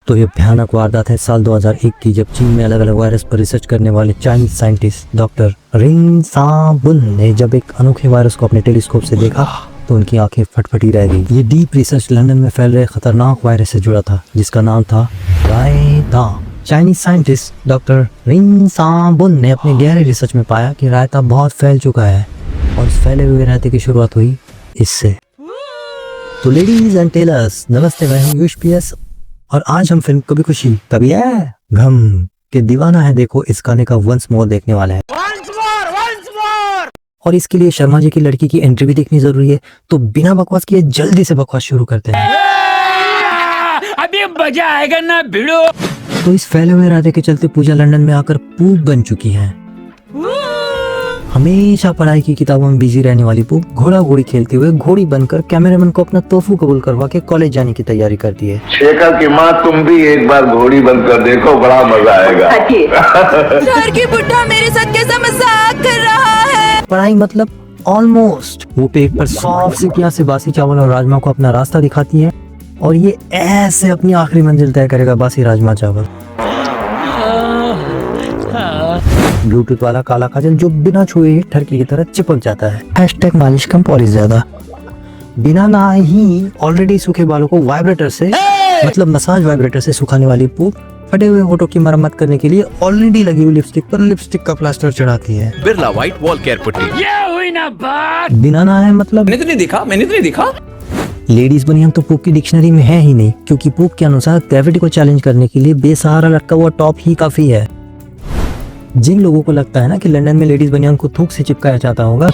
तो ये भयानक वारदात है साल 2001 की, जब चीन में अलग अलग वायरस पर रिसर्च करने वाले चाइनीज साइंटिस्ट डॉक्टर रिंग साबुन ने जब एक अनोखे वायरस को अपने टेलीस्कोप से देखा तो उनकी आंखें फटफटी रह गई। ये डीप रिसर्च लंदन में फैल रहे खतरनाक वायरस से जुड़ा था जिसका नाम था रायता। चाइनीज साइंटिस्ट डॉक्टर रिंग साबुन ने अपने गहरे रिसर्च में पाया कि रायता बहुत फैल चुका है और इस फैले हुए रायते की शुरुआत हुई इससे। तो लेडीज एंड टेलर्स, नमस्ते, मैं हूं यूश PS और आज हम फिल्म कभी खुशी कभी गम के दीवाना है देखो इस गाने का वंस मोर देखने वाले हैं। और इसके लिए शर्मा जी की लड़की की एंट्री भी देखनी जरूरी है, तो बिना बकवास किए जल्दी से बकवास शुरू करते हैं। अभी मजा आएगा ना भिड़ो। तो इस फैले हुए राधे के चलते पूजा लंदन में आकर पूप बन चुकी हैं। हमेशा पढ़ाई की किताबों में बिजी रहने वाली पूप घोड़ा घोड़ी खेलते हुए घोड़ी बनकर कैमरामैन को अपना तोहफू कबूल करवा के कॉलेज जाने की तैयारी करती है। शेखर की माँ, तुम भी एक बार घोड़ी बनकर देखो, बड़ा मजा आएगा। घर की बुढ़ा मेरे साथ कैसा मजाक कर रहा है। पढ़ाई मतलब ऑलमोस्ट। वो पेट पर सॉफ्ट सी प्याज से बासी चावल और राजमा को अपना रास्ता दिखाती है और ये ऐसे अपनी आखिरी मंजिल तय करेगा, बासी राजमा चावल। ब्लूटूथ वाला काला काजल जो बिना छुए ही ठरकी की तरह चिपक जाता है। हैशटैग मालिश कम पॉलिश ज्यादा। बिना नहाए ही ऑलरेडी सूखे बालों को वाइब्रेटर से मतलब मसाज वाइब्रेटर से सुखाने वाली पूप फटे हुए होठों की मरम्मत करने के लिए ऑलरेडी लगी हुई लिपस्टिक पर लिपस्टिक का प्लास्टर चढ़ाती है। Birla white wall care putty. ये हुई ना बात। बिना नहाए मतलब मैंने तो नहीं देखा। लेडीज बनियान तो पूप की डिक्शनरी में है ही नहीं, क्योंकि पूप के अनुसार ग्रेविटी को चैलेंज करने के लिए बेसहारा लटका हुआ टॉप ही काफी है। जिन लोगों को लगता है ना कि लंदन में लेडीज बनियान को थूक से चिपकाया जाता होगा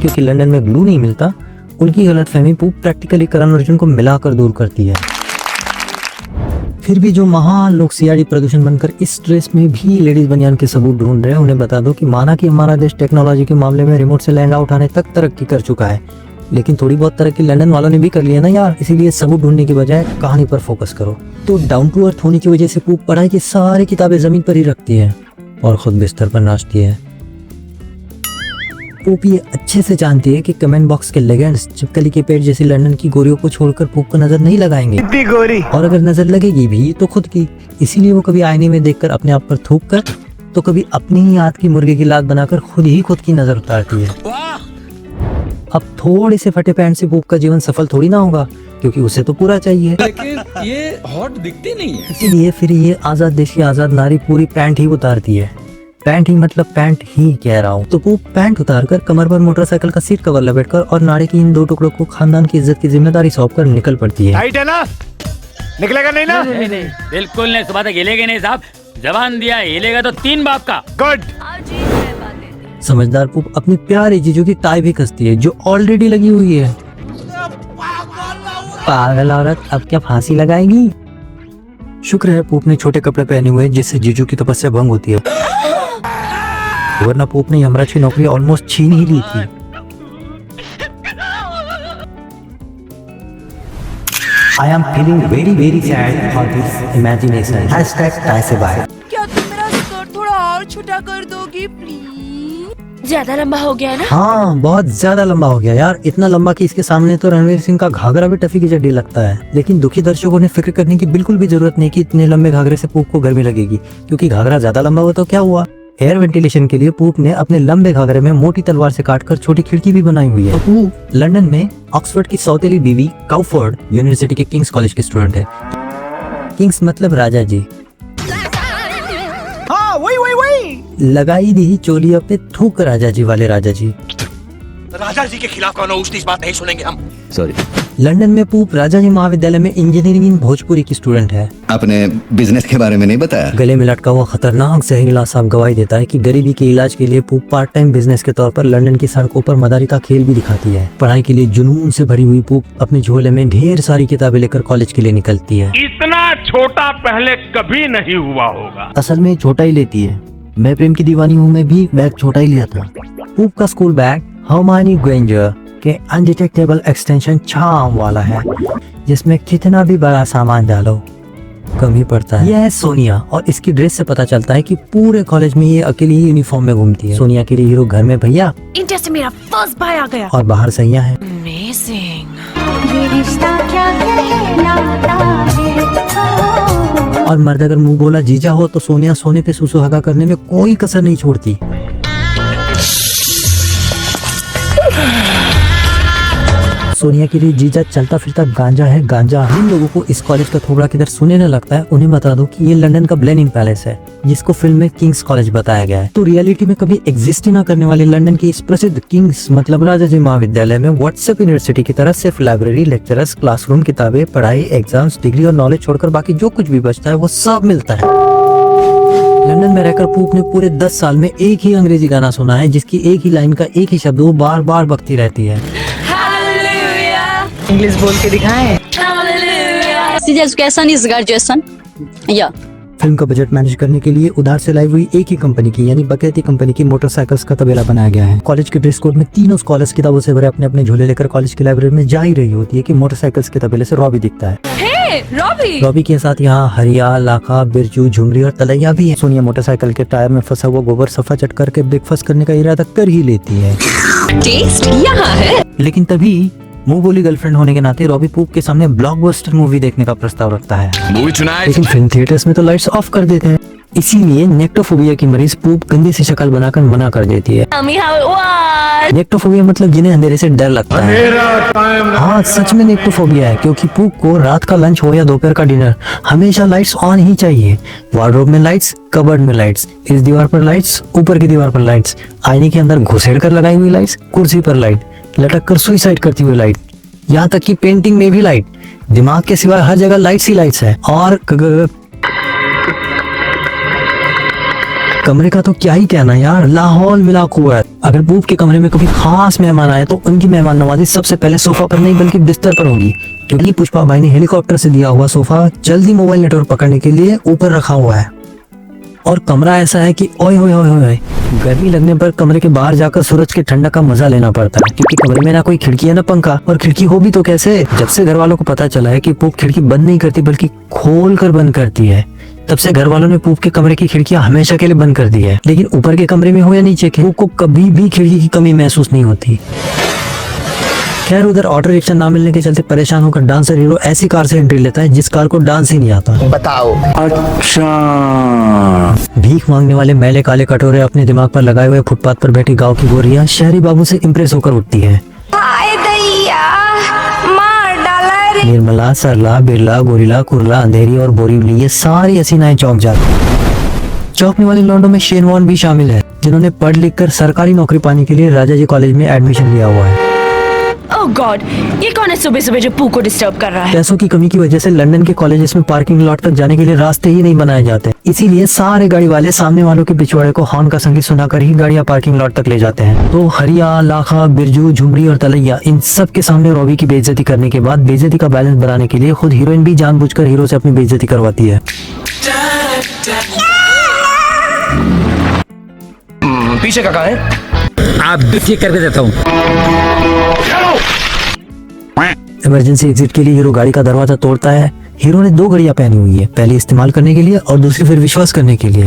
क्योंकि लंदन में ग्लू नहीं मिलता, उनकी गलतफहमी पूप प्रैक्टिकली करण अर्जुन को मिलाकर दूर करती है। फिर भी जो महान लोग सियाड़ी प्रदूषण बनकर इस ड्रेस में भी लेडीज बनियान के सबूत ढूंढ रहे हैं, उन्हें बता दो कि माना कि हमारा देश टेक्नोलॉजी के मामले में रिमोट से लहंगा उठाने तक तरक्की कर चुका है, लेकिन थोड़ी बहुत तरक्की लंदन वालों ने भी कर लिया ना यार। इसीलिए सबूत ढूंढने की बजाय कहानी पर फोकस करो। तो डाउन टू अर्थ होने की वजह से पूप पढ़ाई की सारी किताबें जमीन पर ही रखती है और खुद बिस्तर पर नाचती है। पूप ये अच्छे से जानती है कि कमेंट बॉक्स के लेजेंड्स चिपकली के पेट जैसी लंदन की गोरियों को छोड़कर पूप को नजर नहीं लगाएंगे, और अगर नजर लगेगी भी तो खुद की। इसीलिए वो कभी आईने में देखकर अपने आप पर थूक कर तो कभी अपनी ही हाथ की मुर्गे की लात बनाकर खुद ही खुद की नजर उतारती है। अब थोड़े से फटे पैंट से पूप का जीवन सफल थोड़ी ना होगा, क्योंकि उसे तो पूरा चाहिए। लेकिन ये हॉट दिखती नहीं है। इसीलिए फिर ये आजाद देश की आजाद नारी पूरी पैंट ही उतारती है। पैंट ही मतलब पैंट ही कह रहा हूँ। तो पूप पैंट उतारकर कमर पर मोटरसाइकिल का सीट कवर लपेटकर और नाड़ी की इन दो टुकड़ों को खानदान की इज्जत की जिम्मेदारी सौंपकर निकल पड़ती है। टाइट है ना, निकलेगा नहीं ना? नहीं, बिल्कुल नहीं। सुबह तक हिलेगा नहीं साहब, जबान दिया हिलेगा तो 3 बाप का। गुड। समझदार पूप अपनी प्यारी जीजू की टाई भी कसती है जो ऑलरेडी लगी हुई है। पागल औरत, अब क्या फांसी लगाएगी? शुक्र है पूप ने छोटे कपड़े पहने हुए जिससे जीजू की तपस्या भंग होती है, वरना पूप ने यमराज की नौकरी ऑलमोस्ट छीन ही ली थी। I am feeling very very sad for this imagination. #TieSeBye। क्या तुम मेरा स्कर्ट थोड़ा और छोटा कर दोगी प्लीज? ज्यादा लंबा हो गया ना? हाँ, बहुत ज्यादा लंबा हो गया यार। इतना लंबा कि इसके सामने तो रणवीर सिंह का घाघरा भी टफी की चड्डी लगता है। लेकिन दुखी दर्शकों ने फिक्र करने की बिल्कुल भी जरूरत नहीं कि इतने लंबे घाघरे से पूप को गर्मी लगेगी, क्योंकि घाघरा ज्यादा लंबा हुआ तो क्या हुआ। एयर वेंटिलेशन के लिए पूप ने अपने लंबे घाघरे में मोटी तलवार से काटकर छोटी खिड़की भी बनाई हुई है। पूप लंदन में ऑक्सफोर्ड की सौतेली बीवी काउफोर्ड यूनिवर्सिटी के किंग्स कॉलेज के स्टूडेंट है। किंग्स मतलब राजा जी। हाँ, वही। लगाई दी चोलियों पे थूक राजा जी वाले राजा जी। राजा जी के खिलाफ कौन उस बात नहीं सुनेंगे हम। सॉरी। लंदन में पूप राजा जी महाविद्यालय में इंजीनियरिंग इन भोजपुरी की स्टूडेंट है। आपने बिजनेस के बारे में नहीं बताया? गले में लटका हुआ खतरनाक जहरीला सांप गवाही देता है कि गरीबी के इलाज के लिए पूप पार्ट टाइम बिजनेस के तौर पर लंदन की सड़कों पर मदारी का खेल भी दिखाती है। पढ़ाई के लिए जुनून से भरी हुई पूप अपने झोले में ढेर सारी किताबें लेकर कॉलेज के लिए निकलती है। इतना छोटा पहले कभी नहीं हुआ होगा। असल में छोटा ही लेती है। मैं प्रेम की दीवानी हूँ में भी बैग छोटा ही लिया था। पूप का स्कूल बैग हर्मानी ग्रेंजर के अनडिटेक्टेबल एक्सटेंशन चार्म वाला है, जिसमें कितना भी बड़ा सामान डालो कम ही पड़ता है। यह है सोनिया, और इसकी ड्रेस से पता चलता है कि पूरे कॉलेज में ये अकेली ही यूनिफॉर्म में घूमती है। सोनिया के लिए हीरो घर में भैया, इंडिया से मेरा फर्स्ट भाई आ गया और बाहर सैया है। अमेजिंग। ये रिश्ता क्या कहलाता है? और मर्द अगर मुंह बोला जीजा हो तो सोनिया सोने पे सुसुहागा करने में कोई कसर नहीं छोड़ती। सोनिया के लिए जीजा चलता फिरता गांजा है गांजा। जिन लोगों को इस कॉलेज का थोड़ा किधर सुने न लगता है उन्हें बता दो कि ये लंदन का ब्लेनिंग पैलेस है, जिसको फिल्म में किंग्स कॉलेज बताया गया है। तो रियलिटी में कभी एग्जिस्ट ही ना करने वाले लंदन की इस प्रसिद्ध किंग्स मतलब राजा जी महाविद्यालय में व्हाट्सएप यूनिवर्सिटी की तरह सिर्फ लाइब्रेरी, लेक्चरर्स, क्लासरूम, किताबें, पढ़ाई, एग्जाम्स, डिग्री और नॉलेज छोड़कर बाकी जो कुछ भी बचता है वो सब मिलता है। लंदन में रहकर पूप ने पूरे 10 साल में एक ही अंग्रेजी गाना सुना है, जिसकी एक ही लाइन का एक ही शब्द वो बार बार बकती रहती है। इंग्लिश बोल के दिखाएं। Education is graduation. या फिल्म का बजट मैनेज करने के लिए उधार से लाई हुई एक ही कंपनी की यानी बकैती कंपनी की मोटरसाइकिल्स का तबेला बनाया गया है। कॉलेज के ड्रेस कोड में तीनों स्कॉलर्स किताबों से भरे अपने अपने झोले लेकर कॉलेज की लाइब्रेरी में जा ही रही होती है कि मोटरसाइकिल्स के तबेले से रॉबी दिखता है। रॉबी के साथ यहाँ हरिया, लाखा, बिरजू, झुमरी और तलैया भी है। सोनिया मोटरसाइकिल के टायर में फंसा हुआ गोबर सफा चट करके ब्रेकफास्ट करने का इरादा कर ही लेती है। टेस्ट यहाँ है। लेकिन तभी मुंह बोली गर्लफ्रेंड होने के नाते रॉबी पूप के सामने ब्लॉकबस्टर मूवी देखने का प्रस्ताव रखता है। लेकिन फिल्म थिएटर्स में तो लाइट्स ऑफ कर देते हैं, इसीलिए नेक्टोफोबिया की मरीज पूप गंदी सी शक्ल बनाकर मना कर देती है। नेक्टोफोबिया मतलब जिन्हें अंधेरे से डर लगता है। हाँ सच में नेक्टोफोबिया है, क्योंकि पूप को रात का लंच हो या दोपहर का डिनर हमेशा लाइट्स ऑन ही चाहिए। वार्डरोब में लाइट्स, कबर्ड में लाइट्स, इस दीवार पर लाइट्स, ऊपर की दीवार पर लाइट्स, आईने के अंदर घुसेड़ कर लगाई हुई लाइट्स, कुर्सी पर लाइट, लटक कर सुइसाइड करती हुई लाइट, यहाँ तक कि पेंटिंग में भी लाइट। दिमाग के सिवाय हर जगह लाइट्स ही लाइट्स है। और कमरे का तो क्या ही कहना यार, लाहौल मिला कुव्वत। अगर पूप के कमरे में कभी खास मेहमान आए तो उनकी मेहमान नवाजी सबसे पहले सोफा पर नहीं बल्कि बिस्तर पर होगी, क्योंकि पुष्पा भाई ने हेलीकॉप्टर से दिया हुआ सोफा जल्दी मोबाइल नेटवर्क पकड़ने के लिए ऊपर रखा हुआ है। और कमरा ऐसा है कि ओए होए होए होए, गर्मी लगने पर कमरे के बाहर जाकर सूरज के ठंडक का मजा लेना पड़ता है, क्योंकि कमरे में ना कोई खिड़की है ना पंखा, और खिड़की हो भी तो कैसे। जब से घर वालों को पता चला है कि पूप खिड़की बंद नहीं करती बल्कि खोल कर बंद करती है, तब से घर वालों ने पूप के कमरे की खिड़कियां हमेशा के लिए बंद कर दी है। लेकिन ऊपर के कमरे में हो या नीचे के, पूप को कभी भी खिड़की की कमी महसूस नहीं होती। खैर उधर ऑटो रिक्शा ना मिलने के चलते परेशान होकर डांसर हीरो ऐसी कार से एंट्री लेता है जिस कार को डांस ही नहीं आता। बताओ। अच्छा। भीख मांगने वाले मैले काले कटोरे अपने दिमाग पर लगाए हुए फुटपाथ पर बैठी गांव की गोरियां शहरी बाबू से इम्प्रेस होकर उठती है। निर्मला, सरला, बिरला, गोरिला, कुरला, अंधेरी और बोरीवली ये सारी हसीनाएं चौंक जाती हैं। चौंकने वाले लौंडों में शेनवॉन भी शामिल है, जिन्होंने पढ़ लिख कर सरकारी नौकरी पाने के लिए राजा जी कॉलेज में एडमिशन लिया हुआ है। ओह गॉड, ये कौन है सुबह सुबह जो पू को डिस्टर्ब कर रहा है? पैसों की कमी की वजह से लंदन के कॉलेजेस में पार्किंग लॉट तक जाने के लिए रास्ते ही नहीं बनाए जाते, इसीलिए सारे गाड़ी वाले सामने वालों के पिछवाड़े को हॉर्न का संगीत सुनाकर ही गाड़ियां पार्किंग लॉट तक ले जाते हैं। तो हरिया, लाखा, बिरजू, झुमरी और तलैया इन सब के सामने रॉबी की बेइज्जती करने के बाद बेइज्जती का बैलेंस बनाने के लिए खुद हीरोइन भी जानबूझकर हीरो से अपनी बेइज्जती करवाती है। पीछे का कहाँ है? आप ठीक करके देता हूँ। इमरजेंसी एग्जिट के लिए हीरो गाड़ी का दरवाजा तोड़ता है। हीरो ने 2 घड़ियां पहनी हुई है, पहली इस्तेमाल करने के लिए और दूसरी फिर विश्वास करने के लिए।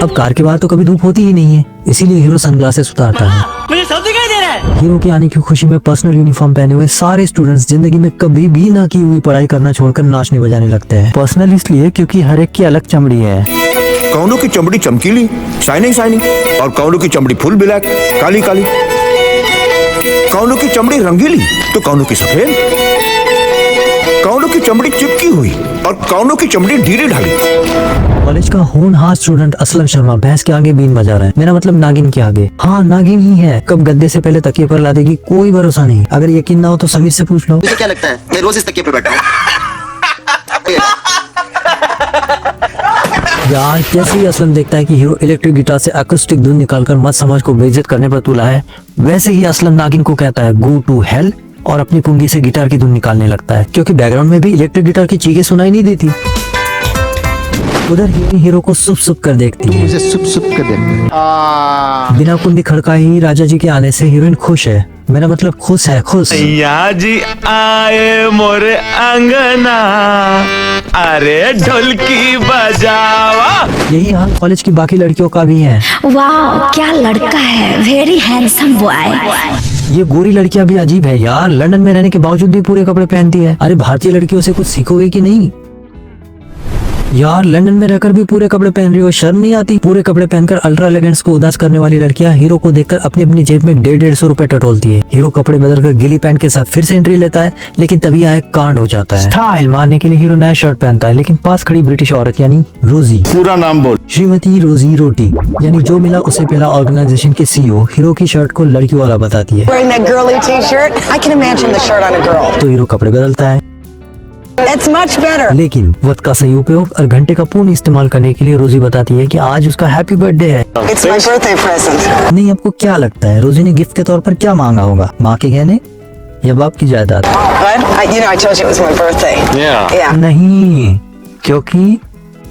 अब कार के बाहर तो कभी धूप होती ही नहीं है, इसीलिए हीरो सनग्लासेस उतारता है। मुझे सब दिखाई दे रहा है। हीरो के आने की खुशी में पर्सनल यूनिफॉर्म पहने हुए सारे स्टूडेंट्स जिंदगी में कभी भी ना की हुई पढ़ाई करना छोड़कर नाचने बजाने लगते हैं। पर्सनल इसलिए क्योंकि हर एक की अलग चमड़ी है। कौनों की चमड़ी चमकीली, शाइनिंग शाइनिंग, और कौनों की चमड़ी फुल ब्लैक, काली काली। कौनों की चमड़ी रंगीली तो कौनों की सफेद, कौनों की चमड़ी चिपकी हुई और कौनों की चमड़ी ढीली ढाली। कॉलेज का होनहार स्टूडेंट असलम शर्मा भैंस के आगे बीन बजा रहा है, मेरा मतलब नागिन के आगे। हाँ नागिन ही है, कब गद्दे से पहले तकिए पर ला देगी कोई भरोसा नहीं। अगर यकीन ना हो तो समीर से पूछ लो। मुझे क्या लगता है मैं रोज इस तकिए पे बैठा हूँ। यार जैसे ही असलम देखता है कि हीरो इलेक्ट्रिक गिटार से अकॉस्टिक धुन निकालकर मत समाज को बेइज्जत करने पर तुला है, वैसे ही असलम नागिन को कहता है गो टू हेल और अपनी पुंगी से गिटार की धुन निकालने लगता है, क्योंकि बैकग्राउंड में भी इलेक्ट्रिक गिटार की चीखें सुनाई नहीं देती। उधर हीरो को सुप सुप कर देखती है। मुझे सुप सुप कर देखते। बिना कुंडी खड़काए ही राजा जी के आने से हीरोइन खुश है, मेरा मतलब खुश है, खुश। यहाँ जी आए मोरे अंगना, अरे ढोलकी बजावा। यही हाल कॉलेज की बाकी लड़कियों का भी है। वाह क्या लड़का है, वेरी हैंडसम बॉय। ये गोरी लड़कियां भी अजीब है यार, लंदन में रहने के बावजूद भी पूरे कपड़े पहनती है। अरे भारतीय लड़कियों से कुछ सीखोगे कि नहीं? यार लंदन में रहकर भी पूरे कपड़े पहन रही हो, शर्म नहीं आती? पूरे कपड़े पहनकर अल्ट्रा एलिगेंस को उदास करने वाली लड़कियां हीरो को देखकर अपनी अपनी जेब में 150-150 रुपए टटोलती है। हीरो कपड़े बदलकर गिली पैंट के साथ फिर से एंट्री लेता है, लेकिन तभी यहाँ एक कांड हो जाता है। स्टाइल मारने के लिए हीरो नया शर्ट पहनता है, लेकिन पास खड़ी ब्रिटिश औरत यानी रोजी, पूरा नाम बोल। श्रीमती रोजी रोटी यानी जो मिला उसे पहला ऑर्गेनाइजेशन के सीईओ हीरो की शर्ट को लड़की वाला बताती है। Wearing that girly t-shirt, I can imagine the shirt on a girl. तो हीरो कपड़े बदलता है, It's much better. लेकिन वक्त का सही उपयोग और घंटे का पूर्ण इस्तेमाल करने के लिए रोजी बताती है कि आज उसका हैप्पी बर्थडे है। It's my birthday present. नहीं, आपको क्या लगता है रोजी ने गिफ्ट के तौर पर क्या मांगा होगा? माँ के गहने या बाप की जायदाद? What? I told you it was my birthday. Yeah. नहीं, क्योंकि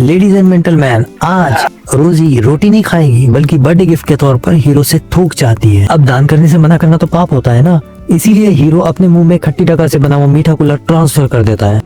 लेडीज एंड जेंटलमैन, आज रोजी रोटी नहीं खाएगी बल्कि बर्थडे गिफ्ट के तौर पर हीरो से थूक चाहती है। अब दान करने से मना करना तो पाप होता है ना, इसीलिए हीरो अपने मुंह में खट्टी टका से बना हुआ मीठा कुल्ला ट्रांसफर कर देता है।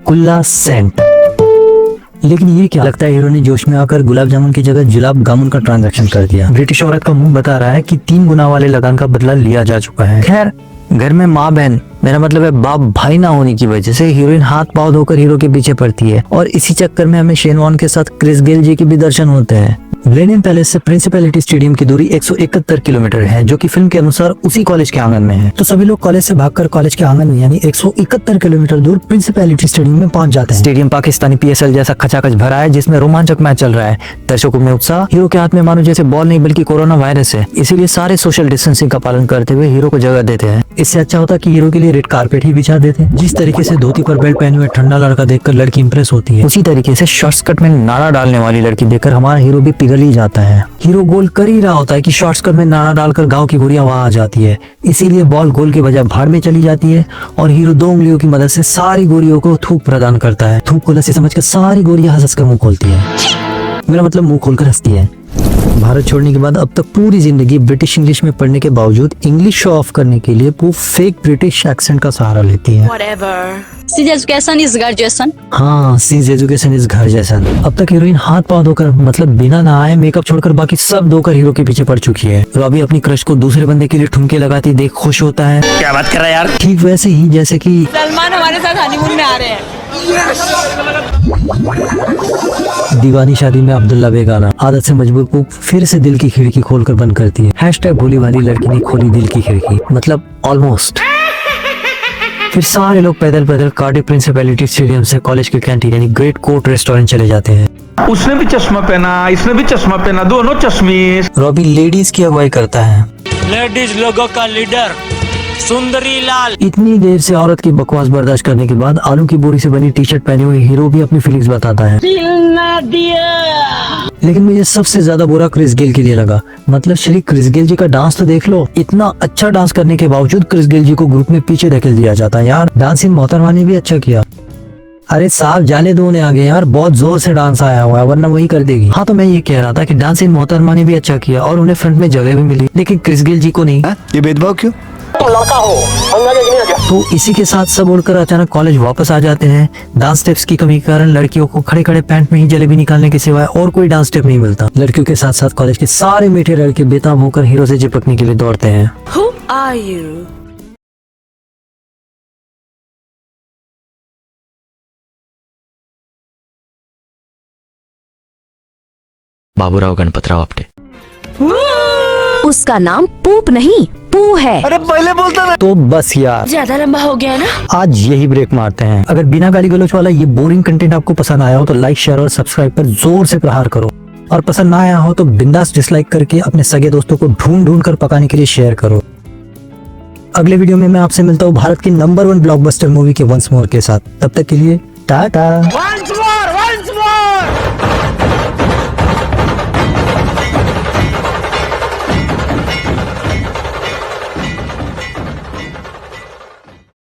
कुल्ला सेंट। लेकिन ये क्या लगता है हीरो ने जोश में आकर गुलाब जामुन की जगह जुलाब जामुन का ट्रांजैक्शन कर दिया। ब्रिटिश औरत का मुंह बता रहा है कि 3 गुना वाले लगान का बदला लिया जा चुका है। खैर, घर में माँ बहन, मेरा मतलब है बाप भाई ना होने की वजह से हीरोइन हाथ पांव धोकर हीरो के पीछे पड़ती है और इसी चक्कर में हमें शेन वॉर्न के साथ क्रिस गेल जी के भी दर्शन होते हैं। मिलेनियम पैलेस से प्रिंसिपैलिटी स्टेडियम की दूरी 171 किलोमीटर है, जो कि फिल्म के अनुसार उसी कॉलेज के आंगन में है। तो सभी लोग कॉलेज से भागकर कॉलेज के आंगन में यानी 171 किलोमीटर दूर प्रिंसिपैलिटी स्टेडियम में पहुंच जाते हैं। स्टेडियम पाकिस्तानी PSL जैसा खचाखच भरा है, जिसमें रोमांचक मैच चल रहा है। दर्शकों में उत्साह, हीरो के हाथ में मानो जैसे बॉल नहीं बल्कि कोरोना वायरस है, इसीलिए सारे सोशल डिस्टेंसिंग का पालन करते हुए हीरो को जगह देते हैं। इससे अच्छा होता कि हीरो के लिए रेड कारपेट ही बिछा देते। जिस तरीके से धोती पर बेल्ट पहने हुए ठंडा लड़का देखकर लड़की इंप्रेस होती है, उसी तरीके से शॉर्ट्स कट में नाड़ा डालने वाली लड़की देखकर हमारा हीरो भी पिघल ही जाता है। हीरो गोल कर ही रहा होता है कि शॉर्ट्स कट में नाड़ा डालकर गांव की गुड़िया वहां आ जाती है, इसीलिए बॉल गोल के बजाय भाड़ में चली जाती है और हीरो 2 उंगलियों की मदद से सारी गोरियों को थूक प्रदान करता है। थूक को लस्सी समझकर सारी गोरियां हंस कर मुंह खोलती है, मेरा मतलब मुंह खोलकर हंसती है। भारत छोड़ने के बाद अब तक पूरी जिंदगी ब्रिटिश इंग्लिश में पढ़ने के बावजूद इंग्लिश शो ऑफ करने के लिए वो फेक ब्रिटिश एक्सेंट का सहारा लेती है। Whatever. His education is graduation. हाँ, सीज एजुकेशन इज घर जैसा। अब तक हीरोइन हाथ पांव धोकर मतलब बिना नहाए मेकअप छोड़कर बाकी सब धोकर हीरो के पीछे पड़ चुकी है। रॉबी अपनी क्रश को दूसरे बंदे के लिए ठुमके लगाती देख खुश होता है। क्या बात कर रहा है यार? ठीक वैसे ही जैसे कि सलमान हमारे साथ हनीमून में आ रहे हैं। दीवानी शादी में अब्दुल्ला बेगाना आदत से मजबूर पूप फिर से दिल की खिड़की खोलकर बंद करती है। हैशटैग भोली वाली लड़की ने खोली दिल की खिड़की, मतलब ऑलमोस्ट। फिर सारे लोग पैदल पैदल कार्डिफ प्रिंसिपैलिटी स्टेडियम से कॉलेज के कैंटीन यानी ग्रेट कोर्ट रेस्टोरेंट चले जाते हैं। उसने भी चश्मा पहना, इसने भी चश्मा पहना, दोनों चश्मे। रॉबी लेडीज की अगुवाई करता है। लेडीज लोगों का लीडर सुंदरी लाल। इतनी देर से औरत की बकवास बर्दाश्त करने के बाद आलू की बोरी से बनी टी-शर्ट पहने हुए हीरो भी अपनी फीलिंग्स बताता है। लेकिन मुझे सबसे ज्यादा बुरा क्रिस गेल के लिए लगा। मतलब श्री क्रिस गेल जी का डांस तो देख लो, इतना अच्छा डांस करने के बावजूद क्रिस गेल जी को ग्रुप में पीछे धकेल दिया जाता है। यार डांस इन मोहतरमा ने भी अच्छा किया। अरे साहब जाने दो उन्हें आगे यार, बहुत जोर से डांस आया हुआ है वरना वही कर देगी। हाँ तो मैं ये कह रहा था कि डांस इन मोहतरमा ने भी अच्छा किया और उन्हें फ्रंट में जगह भी मिली, लेकिन क्रिस गेल जी को नहीं। ये भेदभाव क्यों? तो इसी के साथ सब उड़कर अचानक कॉलेज वापस आ जाते हैं। डांस स्टेप्स की कमी के कारण लड़कियों को खड़े खड़े पैंट में ही जलेबी निकालने के सिवाय और कोई डांस स्टेप नहीं मिलता। लड़कियों के साथ साथ कॉलेज के सारे मीठे लड़के बेताब होकर हीरो से चिपकने के लिए दौड़ते हैं। Who are you? Baburao Ganpatrao Apte. उसका नाम पूप नहीं पू है। अरे पहले बोलता ना। तो बस यार ज्यादा लंबा हो गया ना। आज यही ब्रेक मारते हैं। अगर बिना गाली गलौच वाला ये बोरिंग कंटेंट आपको पसंद आया हो तो लाइक शेयर और सब्सक्राइब पर जोर से प्रहार करो, और पसंद ना आया हो तो बिंदास डिसलाइक करके अपने सगे दोस्तों को ढूंढ ढूंढ कर पकाने के लिए शेयर करो। अगले वीडियो में मैं आपसे मिलता हूँ भारत की नंबर 1 ब्लॉकबस्टर मूवी के वंस मोर के साथ। तब तक के लिए टाटा।